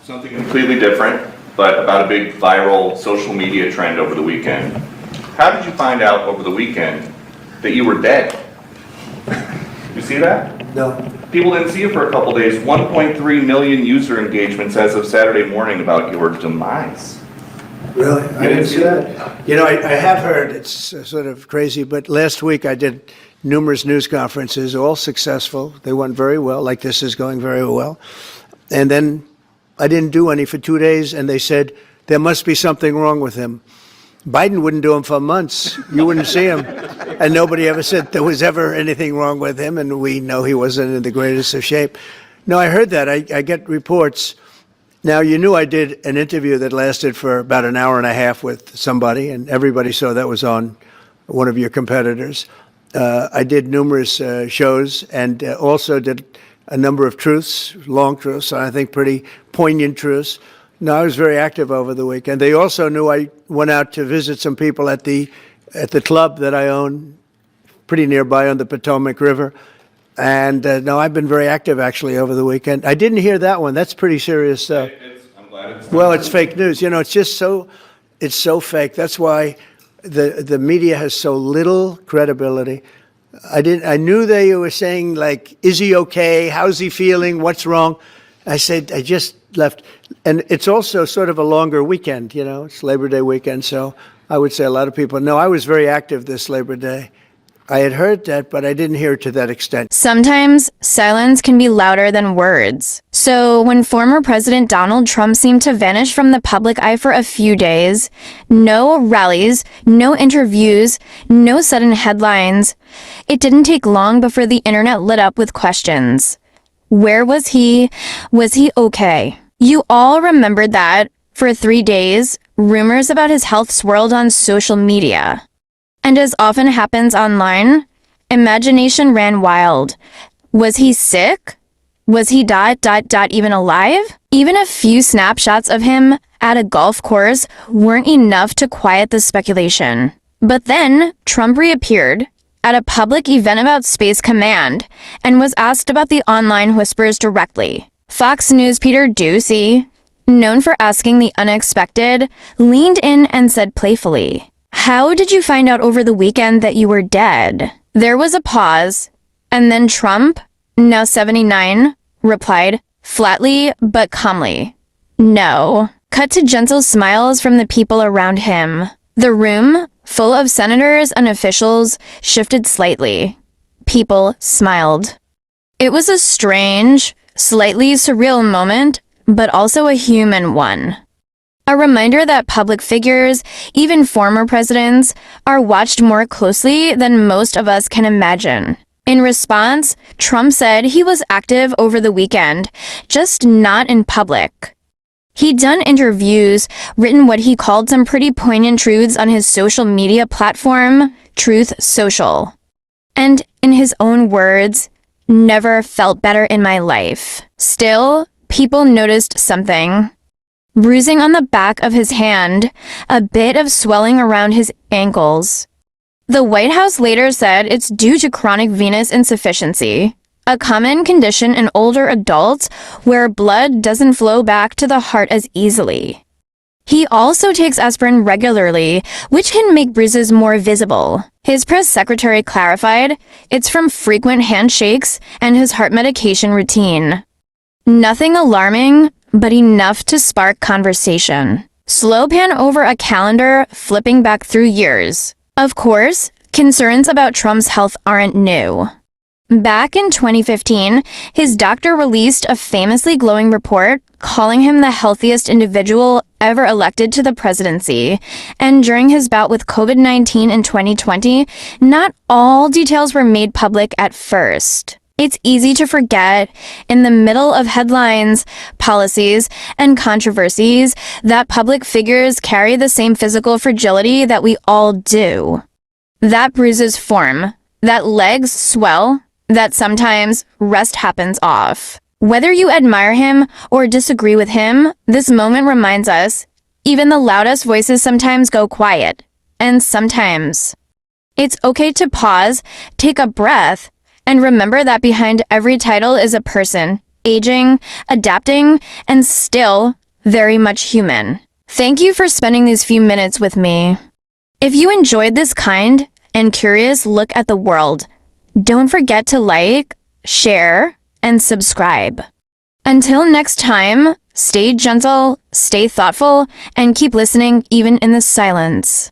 Something completely different, but about a big viral social media trend over the weekend. How did you find out over the weekend that you were dead? You see that? No. People didn't see you for a couple days. 1.3 million user engagements as of Saturday morning about your demise. Really? I didn't see that? You know, I have heard, it's sort of crazy, but last week I did numerous news conferences, all successful. They went very well, like this is going very well. And then I didn't do any for 2 days, and they said, there must be something wrong with him. Biden wouldn't do them for months. You wouldn't see him. And nobody ever said there was ever anything wrong with him, and we know he wasn't in the greatest of shape. No, I heard that. I get reports. Now, you knew I did an interview that lasted for about an hour and a half with somebody, and everybody saw that was on one of your competitors. I did numerous shows and also did a number of truths, long truths, and I think pretty poignant truths. No, I was very active over the weekend. They also knew I went out to visit some people at the club that I own, pretty nearby on the Potomac River. And no, I've been very active actually over the weekend. I didn't hear that one. That's pretty serious stuff. I'm glad it's Well, it's fake news. You know, it's just it's so fake. That's why the media has so little credibility. I knew they were saying, like, is he okay? How's he feeling? What's wrong? I said, I just left. And it's also sort of a longer weekend, you know, it's Labor Day weekend. So I would say a lot of people know I was very active this Labor Day. I had heard that, but I didn't hear it to that extent. Sometimes silence can be louder than words. So when former President Donald Trump seemed to vanish from the public eye for a few days, no rallies, no interviews, no sudden headlines, it didn't take long before the internet lit up with questions. Where was he? Was he okay? You all remembered that, for 3 days, rumors about his health swirled on social media. And as often happens online, imagination ran wild. Was he sick? Was he even alive? Even a few snapshots of him at a golf course weren't enough to quiet the speculation. But then Trump reappeared at a public event about Space Command and was asked about the online whispers directly. Fox News' Peter Doocy, known for asking the unexpected, leaned in and said playfully, "How did you find out over the weekend that you were dead?" There was a pause, and then Trump, now 79, replied, flatly but calmly, "No." Cut to gentle smiles from the people around him. The room, full of senators and officials, shifted slightly. People smiled. It was a strange, slightly surreal moment, but also a human one. A reminder that public figures, even former presidents, are watched more closely than most of us can imagine. In response, Trump said he was active over the weekend, just not in public. He'd done interviews, written what he called some pretty poignant truths on his social media platform, Truth Social. And in his own words, "Never felt better in my life." Still, people noticed something. Bruising on the back of his hand, a bit of swelling around his ankles. The White House later said it's due to chronic venous insufficiency, a common condition in older adults where blood doesn't flow back to the heart as easily. He also takes aspirin regularly, which can make bruises more visible. His press secretary clarified it's from frequent handshakes and his heart medication routine. Nothing alarming, but enough to spark conversation. Slow pan over a calendar, flipping back through years. Of course, concerns about Trump's health aren't new. Back in 2015, his doctor released a famously glowing report calling him the healthiest individual ever elected to the presidency. And during his bout with COVID-19 in 2020, not all details were made public at first. It's easy to forget, in the middle of headlines, policies, and controversies, that public figures carry the same physical fragility that we all do. That bruises form, that legs swell, that sometimes rest happens off. Whether you admire him or disagree with him, this moment reminds us, even the loudest voices sometimes go quiet. And sometimes it's okay to pause, take a breath, and remember that behind every title is a person, aging, adapting, and still very much human. Thank you for spending these few minutes with me. If you enjoyed this kind and curious look at the world, don't forget to like, share, and subscribe. Until next time, stay gentle, stay thoughtful, and keep listening even in the silence.